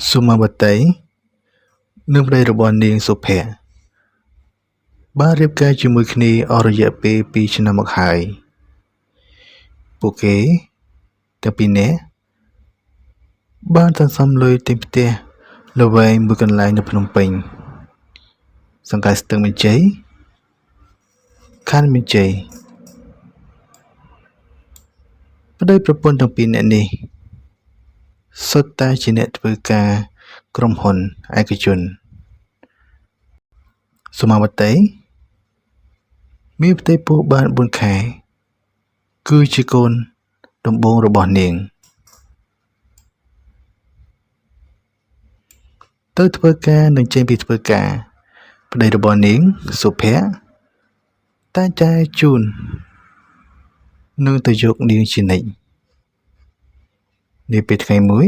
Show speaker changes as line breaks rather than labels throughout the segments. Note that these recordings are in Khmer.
សុមាវតីនិងប្តីរបស់នាងសុភ័ក្របានរៀបការជាមួយគ្នាអស់រយៈពេល2 ឆ្នាំមកហើយពួកគេទាំងពីរនាក់បានសន្សំលុយទិញផ្ទះល្វែងមួយកន្លែងនៅភ្នំពេញសង្កាត់ស្ទឹងមានជ័យខណ្ឌមានជ័យប្តីប្រពន្ធទាំងពីរនាក់នេះសុទ្ធតែជាអ្នកធ្វើការក្រុមហ៊ុនឯកជនសុមាវតីមានផ្ទៃពោះបាន4 ខែគឺជាកូនដំបូងរបស់នាងទៅធ្វើការនិងចេញពីធ្វើការប្តីរបស់នាងសុភ័ក្រតែងតែជូននិងទៅយកនាងជានិច្ចនាពេលថ្ងៃមួយ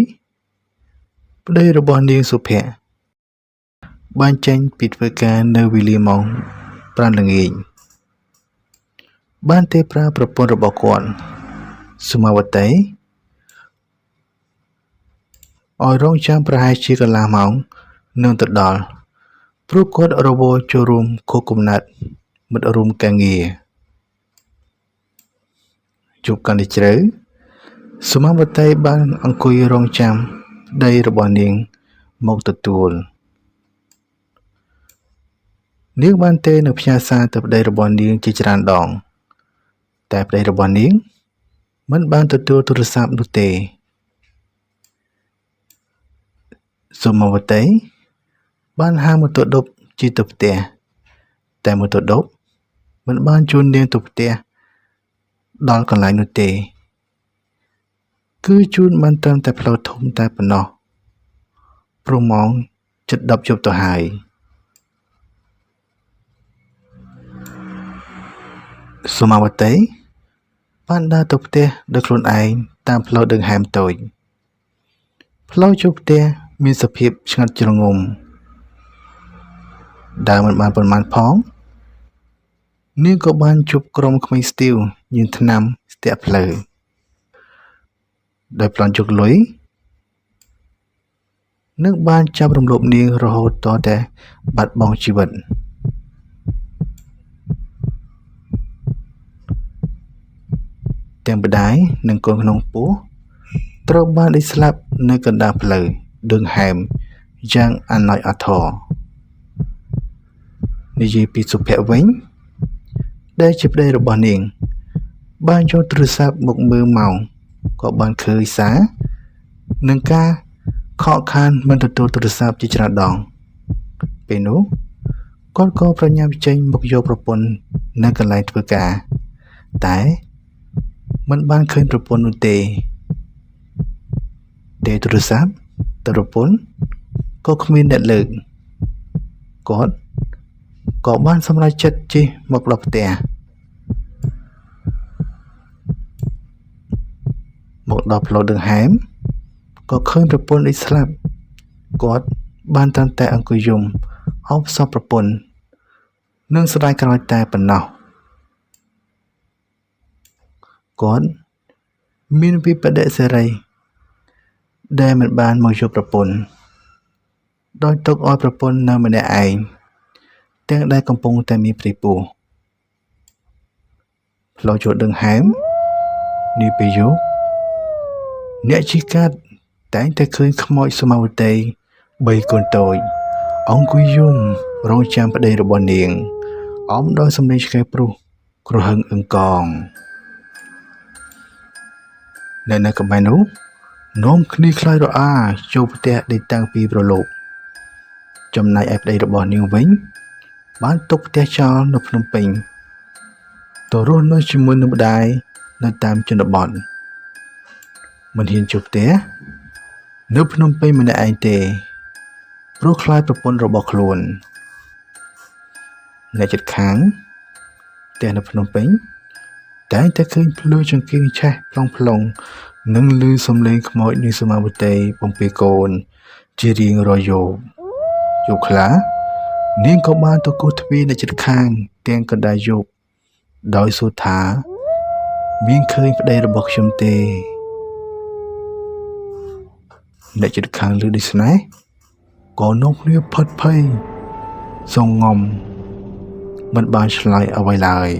ប្តីរបស់នាងសុភ័ក្របានចេញពីធ្វើការនៅវេលាម៉ោង 5 ល្ងាចបានទេប្រើប្រពន្ធរបស់គាត់សុមាវតីឲ្យរងចាំប្រហែលជាកន្លះម៉ោងនឹងទៅដល់ព្រោះគាត់រវល់ចូលរួមខួបកំណើតមិត្តរួមការងារជួបកាន់តែជ្រៅសុមាវតីបានអង្គុយរងចាំប្តីរបស់នាងមកទទួលនាងបានទេនៅផ្ញើសារទៅប្តីរបស់នាងជាច្រើនដងតែប្តីរបស់នាងមិនបានទទួលទូរស័ព្ទនោះទេសុមាវតីបានហៅម៉ូតូឌុបជិះទៅផ្ទះតែម៉ូតូឌុបមិនបានជូននាងទៅផ្ទះដល់កន្លែងនោះទេគឺជូនបានត្រឹមតែផ្លូវធំតែប៉ុណ្ណោះព្រោះម៉ោងជិត 10 យប់ទៅហើយសុមាវតីបានដើរទៅផ្ទះដោយខ្លួនឯងតាមផ្លូវដង្ហើមតូចផ្លូវចូលផ្ទះមានសភាពឆ្ងាត់ជ្រងំដើរមិនបានប៉ុន្មានផងនាងក៏បានជួបក្រុមក្មេងស្ទាវញៀនថ្នាំស្ទាក់ផ្លូវដោយប្លន់ជោគលុយនឹងបានចាប់រំលោភនាងរហូតតតែបាត់បង់ជីវិតទាំងម្ដាយនិងកូនក្នុងពោះត្រូវបានដេកស្លាប់នៅកណ្ដាលផ្លូវដង្ហើមយ៉ាងអាណោចអាធរនិយាយពីសុភ័ក្រវិញដែលជាប្តីរបស់នាងបានយកទូរស័ព្ទមកមើលម៉ោងក៏បានឃើញសារនឹងការខកខានមិនទទួលទូរស័ព្ទជាច្រើនដងពេលនោះគាត់ក៏ប្រញាប់ចេញមកយកប្រពន្ធនៅកន្លែងធ្វើការតែមិនបានឃើញប្រពន្ធនោះទេទូរស័ព្ទទៅប្រពន្ធក៏គ្មានអ្នកលើកគាត់ក៏បានសម្រេចចិត្តជិះមកដល់ផ្ទះមកដល់ផ្លូវដង្ហើមក៏ឃើញប្រពន្ធដេកស្លាប់គាត់បានត្រឹមតែអង្គុយយំអោបសពប្រពន្ធនិងស្ដាយក្រោយតែប៉ុណ្ណោះគាត់មានវិបដិសេរីដែលមិនបានមកយកប្រពន្ធដោយទុកឲ្យប្រពន្ធនៅម្នាក់ឯងទាំងដែលកំពុងតែមានព្រៃពោះផ្លូវចូលដង្ហើមនេះពេលយប់អ្នកជិះកាត់តែងតែឃើញខ្មោចសុមាវតី3 កូនតូចអង្គុយយំរងចាំប្តីរបស់នាងអមដោយសំឡេងឆ្កែព្រុសគ្រហឹងអង្កងនៅកន្លែងនោះនាំគ្នាខ្លាចរអាចូលផ្ទះដេកតាំងពីប្រឡូកចំណែកឯប្តីរបស់នាងវិញបានទុកផ្ទះចោលនៅភ្នំពេញទៅរស់នៅជាមួយនឹងម្ដាយនៅតាមជនបទមិនហ៊ានជួបផ្ទះនៅភ្នំពេញម្នាក់ឯងទេព្រោះខ្លាចប្រពន្ធរបស់ខ្លួនអ្នកជិតខាងផ្ទះនៅភ្នំពេញតែងតែឃើញភ្លឺចង្កៀងឆេះផ្លុងនិងឮសំឡេងខ្មោចនៃសុមាវតីបំពេកូនជារៀងរាល់យប់ខ្លះនាងក៏បានទៅគោះទ្វារអ្នកជិតខាងទាំងកណ្ដាលយប់ដោយសួរថាមានឃើញប្តីរបស់ខ្ញុំទេ អ្នកជិតខាងឮដូច្នេះក៏នាំគ្នាផិតភ័យសងំមិនបានឆ្លើយអ្វីឡើយ